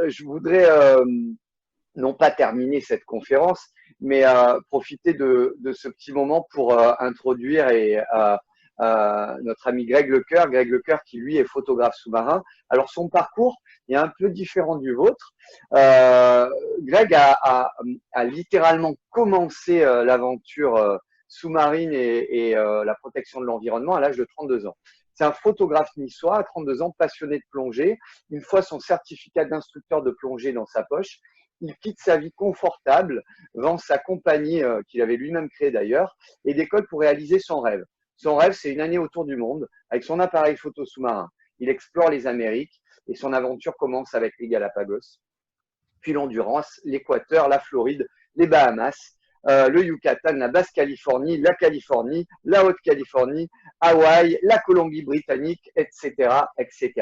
je voudrais non pas terminer cette conférence, mais profiter de ce petit moment pour introduire notre ami Greg Lecoeur. Greg Lecoeur qui, lui, est photographe sous-marin. Alors, son parcours est un peu différent du vôtre. Greg a littéralement commencé l'aventure sous-marine et la protection de l'environnement à l'âge de 32 ans. C'est un photographe niçois à 32 ans, passionné de plongée. Une fois son certificat d'instructeur de plongée dans sa poche, il quitte sa vie confortable, vend sa compagnie qu'il avait lui-même créée d'ailleurs, et décolle pour réaliser son rêve. Son rêve, c'est une année autour du monde avec son appareil photo sous-marin. Il explore les Amériques et son aventure commence avec les Galapagos, puis l'Honduras, l'Équateur, la Floride, les Bahamas, le Yucatan, la Basse-Californie, la Californie, la Haute-Californie, Hawaï, la Colombie-Britannique, etc., etc.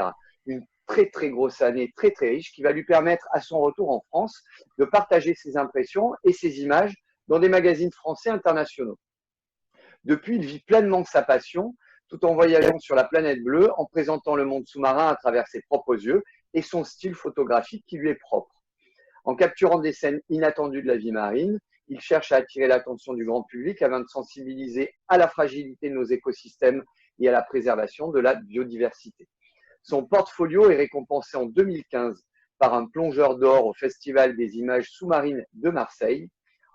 Une très, très grosse année, très, très riche, qui va lui permettre, à son retour en France, de partager ses impressions et ses images dans des magazines français internationaux. Depuis, il vit pleinement de sa passion, tout en voyageant sur la planète bleue, en présentant le monde sous-marin à travers ses propres yeux et son style photographique qui lui est propre. En capturant des scènes inattendues de la vie marine, il cherche à attirer l'attention du grand public afin de sensibiliser à la fragilité de nos écosystèmes et à la préservation de la biodiversité. Son portfolio est récompensé en 2015 par un plongeur d'or au Festival des images sous-marines de Marseille.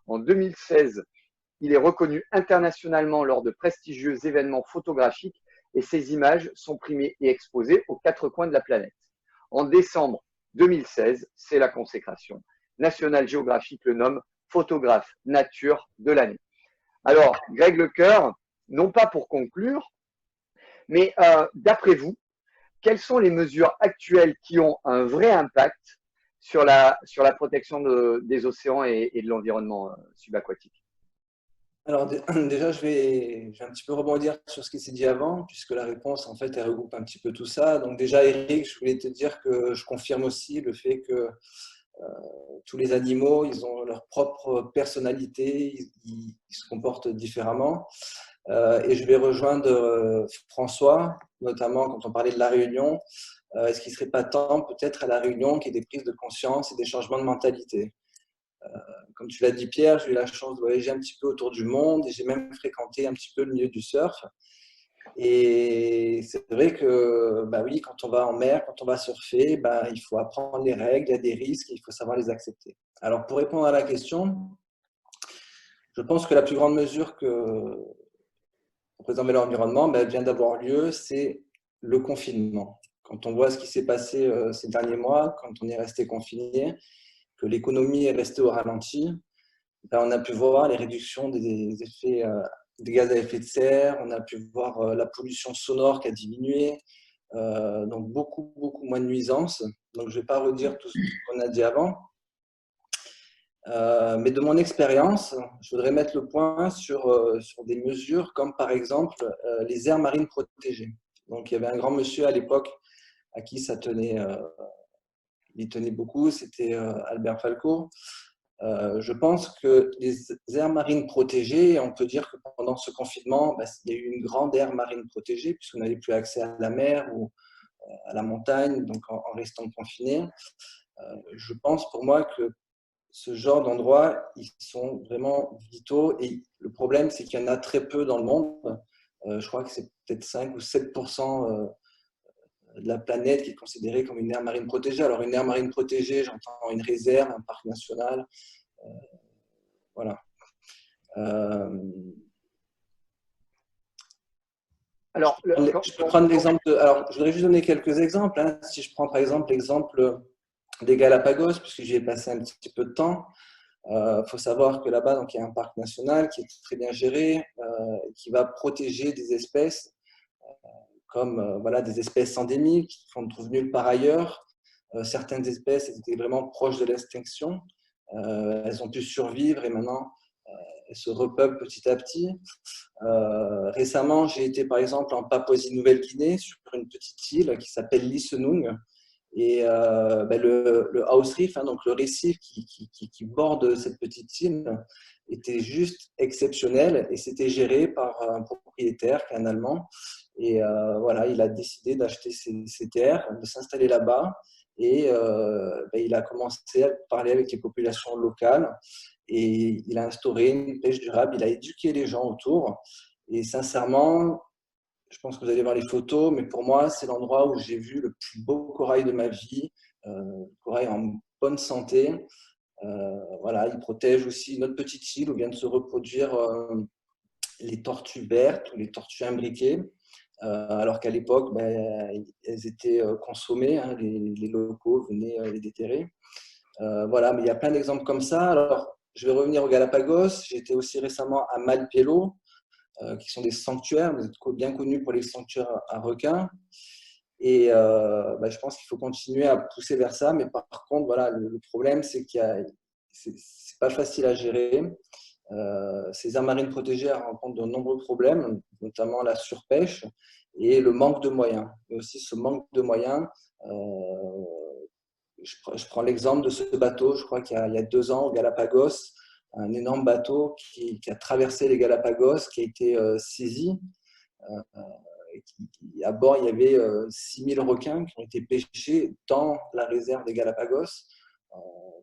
En 2016, il est reconnu internationalement lors de prestigieux événements photographiques et ses images sont primées et exposées aux quatre coins de la planète. En décembre 2016, c'est la consécration. National Geographic le nomme photographe nature de l'année. Alors, Greg Lecoeur, non pas pour conclure, mais d'après vous, quelles sont les mesures actuelles qui ont un vrai impact sur la protection des océans et de l'environnement subaquatique? Alors déjà, je vais un petit peu rebondir sur ce qui s'est dit avant, puisque la réponse, en fait, elle regroupe un petit peu tout ça. Donc déjà, Eric, je voulais te dire que je confirme aussi le fait que tous les animaux, ils ont leur propre personnalité, ils se comportent différemment. Et je vais rejoindre François, notamment quand on parlait de la Réunion. Est-ce qu'il ne serait pas temps, peut-être, à la Réunion, qu'il y ait des prises de conscience et des changements de mentalité? Comme tu l'as dit, Pierre, j'ai eu la chance de voyager un petit peu autour du monde et j'ai même fréquenté un petit peu le milieu du surf. Et c'est vrai que, bah oui, quand on va en mer, quand on va surfer, bah, il faut apprendre les règles, il y a des risques et il faut savoir les accepter. Alors, pour répondre à la question, je pense que la plus grande mesure pour préserver l'environnement vient d'avoir lieu, c'est le confinement. Quand on voit ce qui s'est passé ces derniers mois, quand on est resté confiné, que l'économie est restée au ralenti, on a pu voir les réductions des effets des gaz à effet de serre, on a pu voir la pollution sonore qui a diminué, donc beaucoup moins de nuisances. Donc je ne vais pas redire tout ce qu'on a dit avant. Mais de mon expérience, je voudrais mettre le point sur des mesures comme par exemple les aires marines protégées. Donc il y avait un grand monsieur à l'époque à qui ça tenait, il tenait beaucoup, c'était Albert Falco. Je pense que les aires marines protégées, on peut dire que pendant ce confinement, il y a eu une grande aire marine protégée puisqu'on n'avait plus accès à la mer ou à la montagne, donc en restant confiné. Je pense pour moi que ce genre d'endroits, ils sont vraiment vitaux et le problème, c'est qu'il y en a très peu dans le monde. Je crois que c'est peut-être 5 ou 7% de la planète qui est considérée comme une aire marine protégée. Alors une aire marine protégée, j'entends une réserve, un parc national, voilà. Alors, je peux prendre l'exemple alors, je voudrais juste donner quelques exemples. Hein. Si je prends par exemple l'exemple des Galapagos, puisque j'y ai passé un petit peu de temps, faut savoir que là-bas, il y a un parc national qui est très bien géré, qui va protéger des espèces comme voilà, des espèces endémiques qu'on ne trouve nulle part ailleurs. Certaines espèces étaient vraiment proches de l'extinction. Elles ont pu survivre et maintenant elles se repeuplent petit à petit. Récemment, j'ai été par exemple en Papouasie-Nouvelle-Guinée sur une petite île qui s'appelle Lisenung. Et le house reef, hein, donc le récif qui borde cette petite île, était juste exceptionnel et c'était géré par un propriétaire qui est un Allemand. Et voilà, il a décidé d'acheter ces terres, de s'installer là-bas. Et il a commencé à parler avec les populations locales et il a instauré une pêche durable. Il a éduqué les gens autour. Et sincèrement, je pense que vous allez voir les photos, mais pour moi, c'est l'endroit où j'ai vu le plus beau corail de ma vie, corail en bonne santé. Voilà, il protège aussi notre petite île où viennent se reproduire les tortues vertes ou les tortues imbriquées, alors qu'à l'époque, elles étaient consommées, hein, les locaux venaient les déterrer. Voilà, mais il y a plein d'exemples comme ça. Alors, je vais revenir aux Galapagos. J'étais aussi récemment à Malpelo, qui sont des sanctuaires, vous êtes bien connus pour les sanctuaires à requins. Et je pense qu'il faut continuer à pousser vers ça. Mais par contre, voilà, le problème, c'est qu'il y a, c'est pas facile à gérer. Ces aires marines protégées rencontrent de nombreux problèmes, notamment la surpêche et le manque de moyens. Et aussi ce manque de moyens, je prends l'exemple de ce bateau, je crois qu'il y a 2 ans au Galapagos, un énorme bateau qui a traversé les Galapagos, qui a été saisi. À bord, il y avait 6000 requins qui ont été pêchés dans la réserve des Galapagos.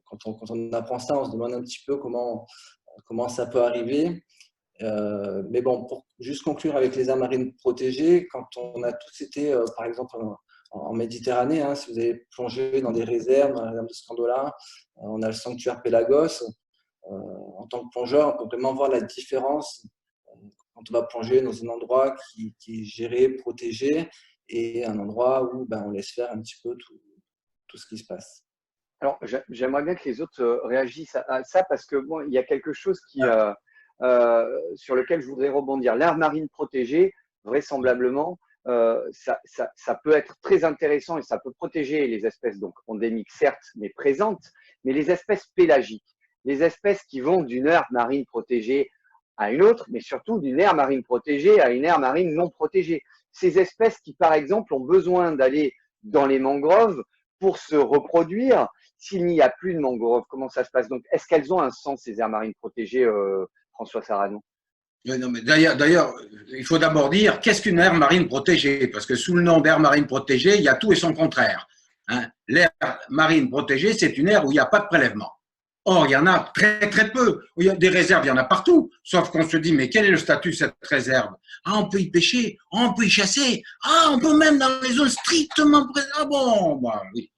Quand on apprend ça, on se demande un petit peu comment ça peut arriver. Mais bon, pour juste conclure avec les aires marines protégées, quand on a tous été, par exemple, en Méditerranée, hein, si vous avez plongé dans des réserves, dans la réserve de Scandola, on a le sanctuaire Pélagos. En tant que plongeur, on peut vraiment voir la différence quand on va plonger dans un endroit qui est géré, protégé, et un endroit où on laisse faire un petit peu tout ce qui se passe. Alors, j'aimerais bien que les autres réagissent à ça parce que bon, il y a quelque chose sur lequel je voudrais rebondir. L'aire marine protégée, vraisemblablement, ça peut être très intéressant et ça peut protéger les espèces donc endémiques, certes, mais présentes, mais les espèces pélagiques, les espèces qui vont d'une aire marine protégée à une autre, mais surtout d'une aire marine protégée à une aire marine non protégée. Ces espèces qui, par exemple, ont besoin d'aller dans les mangroves pour se reproduire. S'il n'y a plus de mangroves, comment ça se passe? Donc, est-ce qu'elles ont un sens, ces aires marines protégées, François Sarano? Non, mais d'ailleurs, il faut d'abord dire qu'est-ce qu'une aire marine protégée? Parce que sous le nom d'aire marine protégée, il y a tout et son contraire. Hein. L'aire marine protégée, c'est une aire où il n'y a pas de prélèvement. Or, il y en a très très peu. Il y a des réserves, il y en a partout. Sauf qu'on se dit, mais quel est le statut de cette réserve? Ah, on peut y pêcher, ah, on peut y chasser, ah, on peut même dans les zones strictement présentes. Ah bon, bah oui.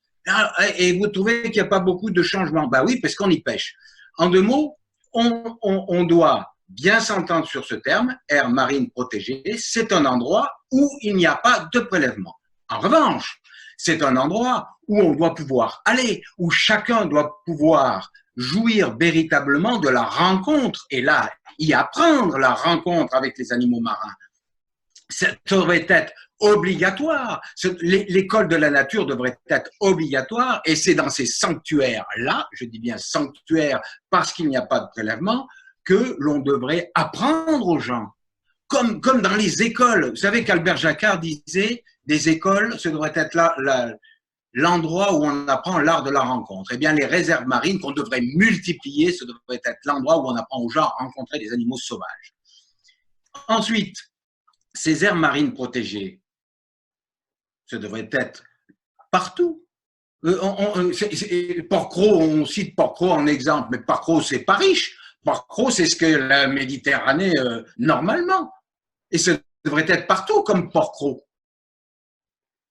Et vous trouvez qu'il n'y a pas beaucoup de changements? Bah oui, parce qu'on y pêche. En 2 mots, on doit bien s'entendre sur ce terme, aire marine protégée, c'est un endroit où il n'y a pas de prélèvement. En revanche, c'est un endroit où on doit pouvoir aller, où chacun doit pouvoir jouir véritablement de la rencontre et là, y apprendre la rencontre avec les animaux marins. Ça devrait être obligatoire. L'école de la nature devrait être obligatoire et c'est dans ces sanctuaires-là, je dis bien sanctuaires parce qu'il n'y a pas de prélèvement, que l'on devrait apprendre aux gens. Comme dans les écoles. Vous savez qu'Albert Jacquard disait des écoles, ce devrait être l'endroit où on apprend l'art de la rencontre. Eh bien, les réserves marines qu'on devrait multiplier, ce devrait être l'endroit où on apprend aux gens à rencontrer des animaux sauvages. Ensuite, ces aires marines protégées, ce devrait être partout. Port-Cros, on cite Port-Cros en exemple, mais Port-Cros, c'est pas riche. Port-Cros, c'est ce que la Méditerranée normalement. Et ça devrait être partout comme Port-Cros.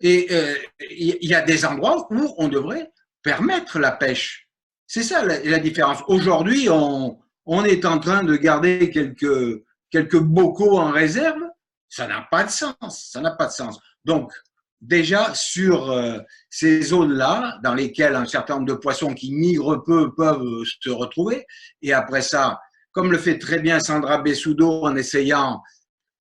Et il y a des endroits où on devrait permettre la pêche. C'est ça la différence. Aujourd'hui, on est en train de garder quelques bocaux en réserve. Ça n'a pas de sens. Ça n'a pas de sens. Donc, déjà, sur ces zones-là, dans lesquelles un certain nombre de poissons qui migrent peu peuvent se retrouver, et après ça, comme le fait très bien Sandra Bessudo en essayant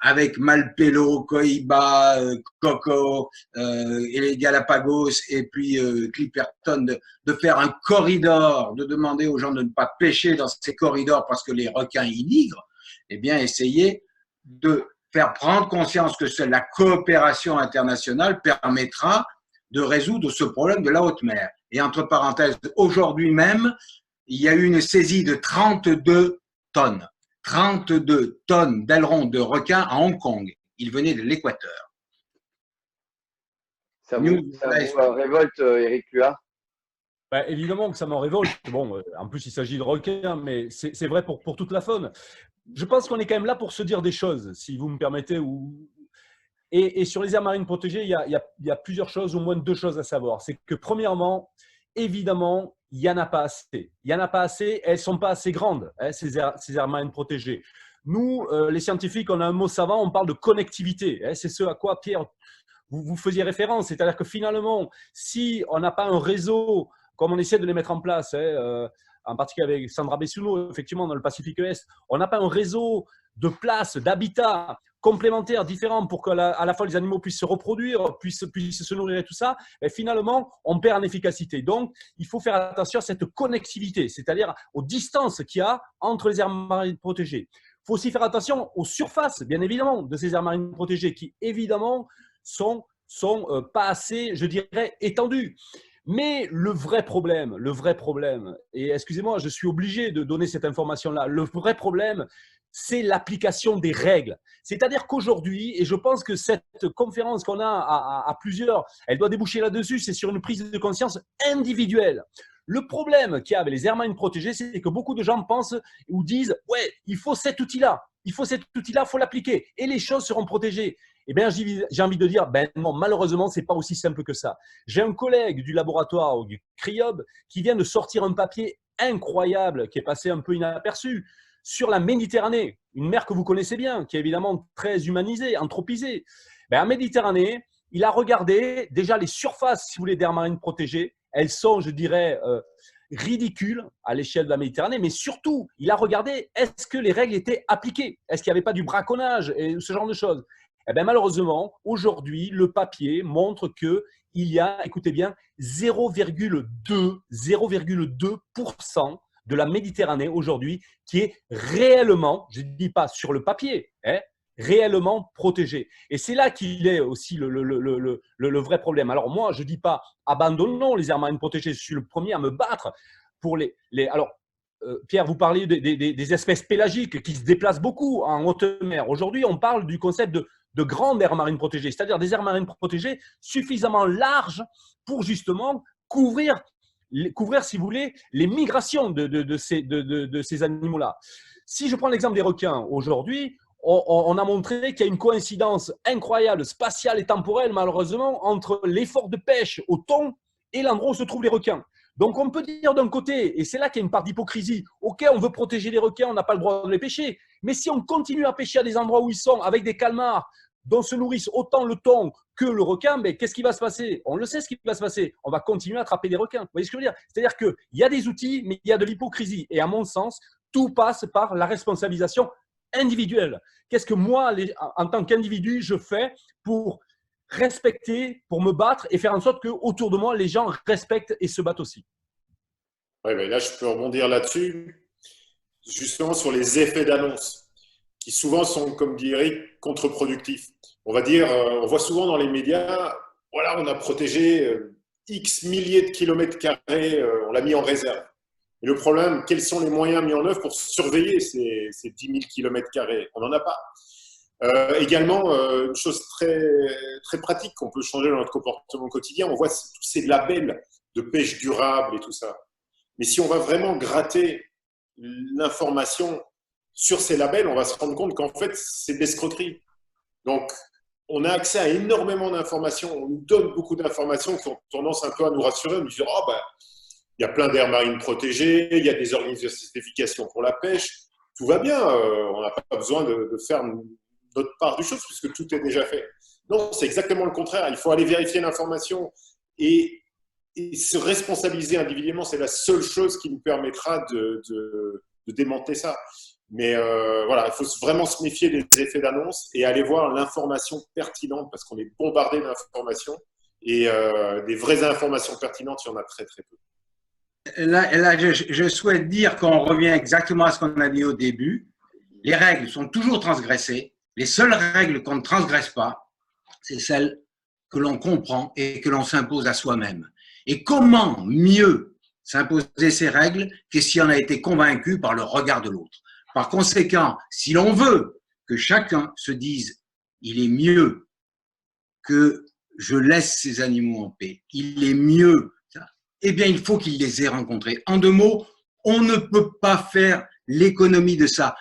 avec Malpelo, Coiba, Coco et les Galapagos et puis Clipperton de faire un corridor, de demander aux gens de ne pas pêcher dans ces corridors parce que les requins y migrent, eh bien essayer de faire prendre conscience que seule la coopération internationale permettra de résoudre ce problème de la haute mer. Et entre parenthèses, aujourd'hui même, il y a eu une saisie de 32 tonnes. 32 tonnes d'ailerons de requins à Hong Kong. Ils venaient de l'Équateur. révolte, Eric Luard? Ben, évidemment que ça m'en révolte. Bon, en plus, il s'agit de requins, mais c'est vrai pour toute la faune. Je pense qu'on est quand même là pour se dire des choses, si vous me permettez. Et sur les aires marines protégées, il y a plusieurs choses, au moins 2 choses à savoir. C'est que premièrement, évidemment, il n'y en a pas assez. Il n'y en a pas assez, elles ne sont pas assez grandes, hein, ces aires marines protégées. Nous, les scientifiques, on a un mot savant, on parle de connectivité. Hein, c'est ce à quoi, Pierre, vous faisiez référence. C'est-à-dire que finalement, si on n'a pas un réseau, comme on essaie de les mettre en place, en particulier avec Sandra Bessouno, effectivement, dans le Pacifique Est, on n'a pas un réseau de places, d'habitats complémentaires, différents, pour qu'à la fois les animaux puissent se reproduire, puissent se nourrir et tout ça, et finalement, on perd en efficacité. Donc, il faut faire attention à cette connectivité, c'est-à-dire aux distances qu'il y a entre les aires marines protégées. Il faut aussi faire attention aux surfaces, bien évidemment, de ces aires marines protégées qui, évidemment, sont pas assez, je dirais, étendues. Mais le vrai problème, et excusez-moi, je suis obligé de donner cette information-là, le vrai problème, c'est l'application des règles. C'est-à-dire qu'aujourd'hui, et je pense que cette conférence qu'on a à plusieurs, elle doit déboucher là-dessus, c'est sur une prise de conscience individuelle. Le problème qu'il y a avec les aires marines protégées, c'est que beaucoup de gens pensent ou disent « ouais, il faut cet outil-là, il faut l'appliquer et les choses seront protégées ». Eh bien, j'ai envie de dire, ben non, malheureusement, ce n'est pas aussi simple que ça. J'ai un collègue du laboratoire du CRIOB qui vient de sortir un papier incroyable qui est passé un peu inaperçu sur la Méditerranée, une mer que vous connaissez bien, qui est évidemment très humanisée, anthropisée. Ben, en Méditerranée, il a regardé déjà les surfaces, si vous voulez, d'aires marines protégées. Elles sont, je dirais, ridicules à l'échelle de la Méditerranée, mais surtout, il a regardé est-ce que les règles étaient appliquées, est-ce qu'il n'y avait pas du braconnage et ce genre de choses. Eh bien, malheureusement, aujourd'hui, le papier montre qu'il y a, écoutez bien, 0,2% de la Méditerranée aujourd'hui qui est réellement, je ne dis pas sur le papier, réellement protégée. Et c'est là qu'il est aussi le vrai problème. Alors moi, je ne dis pas abandonnons les aires marines protégées. Je suis le premier à me battre pour les… Alors, Pierre, vous parlez des espèces pélagiques qui se déplacent beaucoup en haute mer. Aujourd'hui, on parle du concept de grandes aires marines protégées, c'est-à-dire des aires marines protégées suffisamment larges pour justement couvrir, si vous voulez, les migrations de ces animaux-là. Si je prends l'exemple des requins, aujourd'hui, on a montré qu'il y a une coïncidence incroyable, spatiale et temporelle, malheureusement, entre l'effort de pêche au thon et l'endroit où se trouvent les requins. Donc, on peut dire d'un côté, et c'est là qu'il y a une part d'hypocrisie, ok, on veut protéger les requins, on n'a pas le droit de les pêcher, mais si on continue à pêcher à des endroits où ils sont, avec des calmars dont se nourrissent autant le thon que le requin, mais qu'est-ce qui va se passer? On le sait ce qui va se passer, on va continuer à attraper des requins. Vous voyez ce que je veux dire? C'est-à-dire qu'il y a des outils, mais il y a de l'hypocrisie. Et à mon sens, tout passe par la responsabilisation individuelle. Qu'est-ce que moi, en tant qu'individu, je fais pour respecter, pour me battre et faire en sorte qu'autour de moi, les gens respectent et se battent aussi. Oui, mais là, je peux rebondir là-dessus, justement sur les effets d'annonce, qui souvent sont, comme dit Eric, contre-productifs. On va dire, on voit souvent dans les médias, voilà, on a protégé X milliers de kilomètres carrés, on l'a mis en réserve. Et le problème, quels sont les moyens mis en œuvre pour surveiller ces 10 000 kilomètres carrés? On n'en a pas. Également, une chose très, très pratique qu'on peut changer dans notre comportement quotidien, on voit tous ces labels de pêche durable et tout ça. Mais si on va vraiment gratter l'information sur ces labels, on va se rendre compte qu'en fait, c'est de l'escroquerie. Donc, on a accès à énormément d'informations, on nous donne beaucoup d'informations qui ont tendance un peu à nous rassurer, on nous dit « Oh, ben, il y a plein d'aires marines protégées, il y a des organisations de certification pour la pêche, tout va bien, on n'a pas besoin de faire notre part du chose puisque tout est déjà fait. » Non, c'est exactement le contraire. Il faut aller vérifier l'information et se responsabiliser individuellement. C'est la seule chose qui nous permettra de démanteler ça. Mais voilà, il faut vraiment se méfier des effets d'annonce et aller voir l'information pertinente parce qu'on est bombardé d'informations et des vraies informations pertinentes, il y en a très très peu. Là, je souhaite dire qu'on revient exactement à ce qu'on a dit au début. Les règles sont toujours transgressées. Les seules règles qu'on ne transgresse pas, c'est celles que l'on comprend et que l'on s'impose à soi-même. Et comment mieux s'imposer ces règles que si on a été convaincu par le regard de l'autre? Par conséquent, si l'on veut que chacun se dise « il est mieux que je laisse ces animaux en paix. Il est mieux. Eh bien, il faut qu'il les ait rencontrés. En 2 mots, on ne peut pas faire l'économie de ça.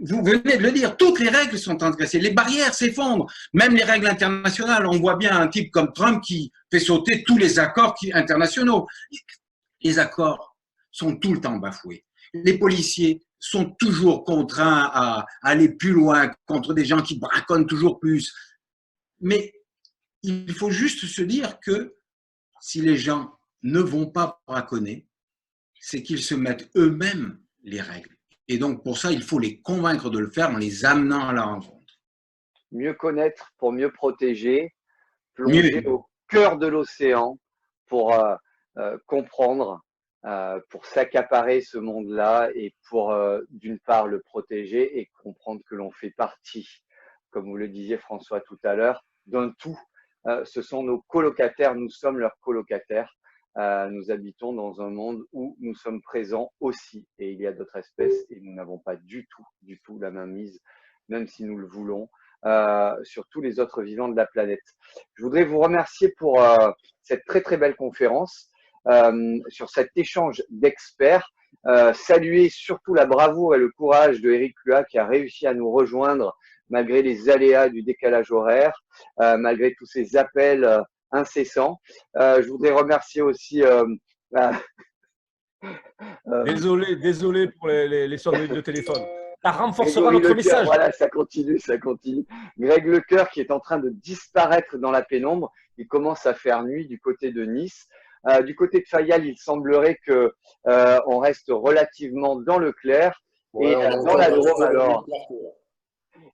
Vous venez de le dire, toutes les règles sont transgressées, les barrières s'effondrent, même les règles internationales. On voit bien un type comme Trump qui fait sauter tous les accords internationaux. Les accords sont tout le temps bafoués. Les policiers sont toujours contraints à aller plus loin contre des gens qui braconnent toujours plus. Mais il faut juste se dire que si les gens ne vont pas braconner, c'est qu'ils se mettent eux-mêmes les règles. Et donc, pour ça, il faut les convaincre de le faire en les amenant à la rencontre. Mieux connaître pour mieux protéger, plonger au cœur de l'océan pour comprendre, pour s'accaparer ce monde-là et pour, d'une part, le protéger et comprendre que l'on fait partie, comme vous le disiez François tout à l'heure, d'un tout. Ce sont nos colocataires, nous sommes leurs colocataires. Nous habitons dans un monde où nous sommes présents aussi et il y a d'autres espèces et nous n'avons pas du tout la main mise, même si nous le voulons, sur tous les autres vivants de la planète. Je voudrais vous remercier pour cette très belle conférence, sur cet échange d'experts, saluer surtout la bravoure et le courage de Eric Lua qui a réussi à nous rejoindre malgré les aléas du décalage horaire, malgré tous ces appels incessant. Je voudrais remercier aussi. Désolé pour les sonneries de téléphone. Ça renforcera notre message. Voilà, ça continue. Greg Lecoeur qui est en train de disparaître dans la pénombre. Il commence à faire nuit du côté de Nice. Du côté de Fayal, il semblerait que on reste relativement dans le clair. Ouais, et dans la Drôme alors.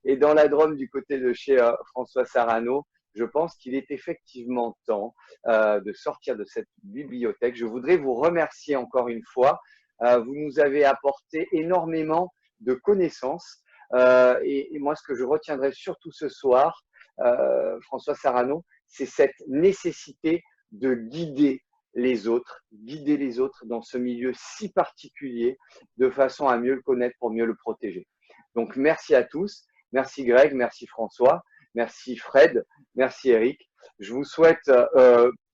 Et dans la Drôme du côté de chez François Sarano, je pense qu'il est effectivement temps de sortir de cette bibliothèque. Je voudrais vous remercier encore une fois. Vous nous avez apporté énormément de connaissances. Et moi, ce que je retiendrai surtout ce soir, François Sarano, c'est cette nécessité de guider les autres dans ce milieu si particulier, de façon à mieux le connaître pour mieux le protéger. Donc, merci à tous. Merci Greg, merci François. Merci Fred, merci Eric. Je vous souhaite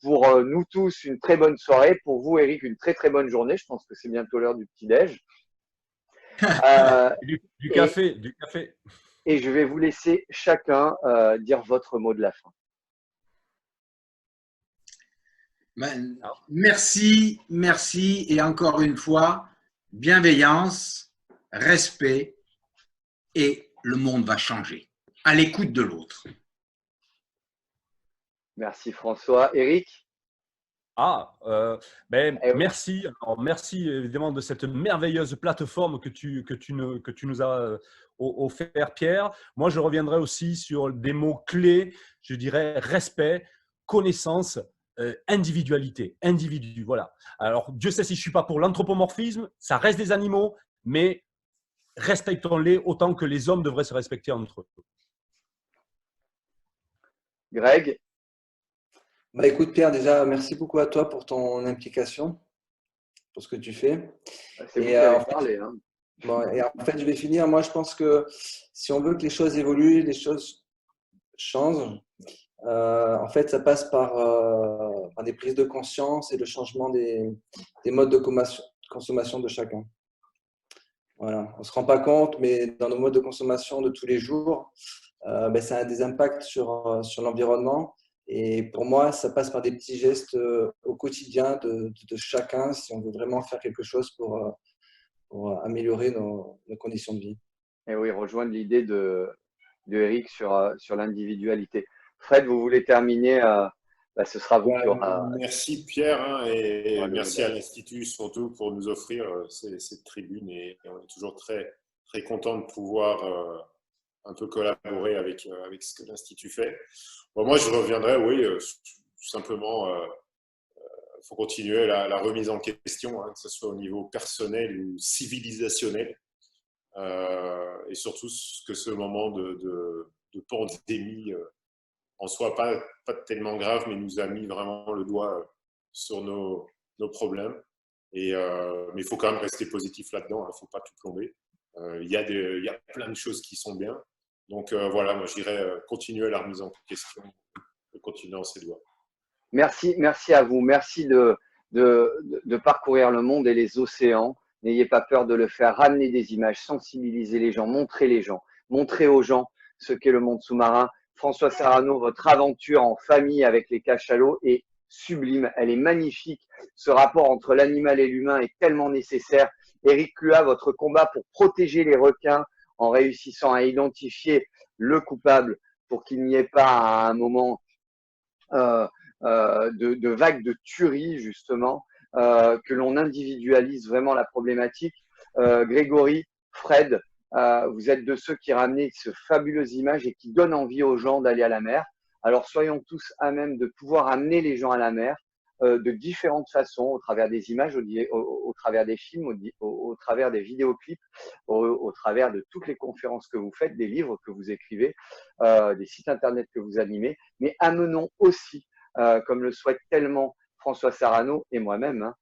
pour nous tous une très bonne soirée. Pour vous, Eric, une très bonne journée. Je pense que c'est bientôt l'heure du petit-déj. Du café. Et je vais vous laisser chacun dire votre mot de la fin. Merci et encore une fois, bienveillance, respect et le monde va changer. À l'écoute de l'autre. Merci François. Eric? Merci. Alors, merci évidemment de cette merveilleuse plateforme que tu nous as offert, Pierre. Moi, je reviendrai aussi sur des mots clés, je dirais respect, connaissance, individualité, individu. Voilà. Alors, Dieu sait si je ne suis pas pour l'anthropomorphisme, ça reste des animaux, mais respectons-les autant que les hommes devraient se respecter entre eux. Greg? Écoute Pierre, déjà merci beaucoup à toi pour ton implication, pour ce que tu fais. C'est vous qui avez parlé. Hein. Et en fait, je vais finir. Moi, je pense que si on veut que les choses évoluent, les choses changent, en fait, ça passe par des prises de conscience et le changement des modes de consommation de chacun. Voilà. On ne se rend pas compte, mais dans nos modes de consommation de tous les jours, ça a des impacts sur l'environnement. Et pour moi, ça passe par des petits gestes au quotidien de chacun si on veut vraiment faire quelque chose pour améliorer nos conditions de vie. Et oui, rejoindre l'idée de Eric sur l'individualité. Fred, vous voulez terminer ce sera vous qui aura… Merci Pierre et merci à l'Institut surtout pour nous offrir cette tribune et on est toujours très content de pouvoir un peu collaborer avec ce que l'Institut fait. Bon, moi, je reviendrai, tout simplement, il faut continuer la remise en question, que ce soit au niveau personnel ou civilisationnel, et surtout que ce moment de pandémie en soit pas tellement grave, mais nous a mis vraiment le doigt sur nos problèmes. Mais il faut quand même rester positif là-dedans, il ne faut pas tout plomber. Il y a plein de choses qui sont bien. Donc voilà, moi je dirais continuer la remise en question au continuer dans ces voies. Merci à vous. Merci de parcourir le monde et les océans. N'ayez pas peur de le faire. Ramener des images, sensibiliser les gens, montrer aux gens ce qu'est le monde sous-marin. François Sarano, votre aventure en famille avec les cachalots est sublime. Elle est magnifique. Ce rapport entre l'animal et l'humain est tellement nécessaire. Éric Cluat, votre combat pour protéger les requins en réussissant à identifier le coupable pour qu'il n'y ait pas à un moment de vagues de tuerie, justement, que l'on individualise vraiment la problématique. Grégory, Fred, vous êtes de ceux qui ramenez ce fabuleuses images et qui donnent envie aux gens d'aller à la mer. Alors soyons tous à même de pouvoir amener les gens à la mer de différentes façons, au travers des images, au travers des films, au travers des vidéoclips, au travers de toutes les conférences que vous faites, des livres que vous écrivez, des sites internet que vous animez, mais amenons aussi, comme le souhaite tellement François Sarano et moi-même,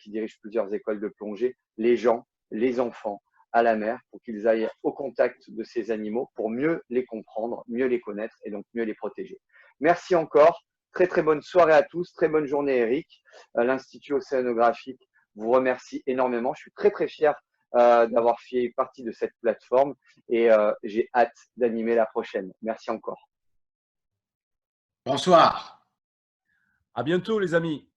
qui dirige plusieurs écoles de plongée, les gens, les enfants à la mer pour qu'ils aillent au contact de ces animaux pour mieux les comprendre, mieux les connaître et donc mieux les protéger. Merci encore. Très, très bonne soirée à tous. Très bonne journée, Eric. L'Institut océanographique vous remercie énormément. Je suis très, très fier d'avoir fait partie de cette plateforme et j'ai hâte d'animer la prochaine. Merci encore. Bonsoir. À bientôt, les amis.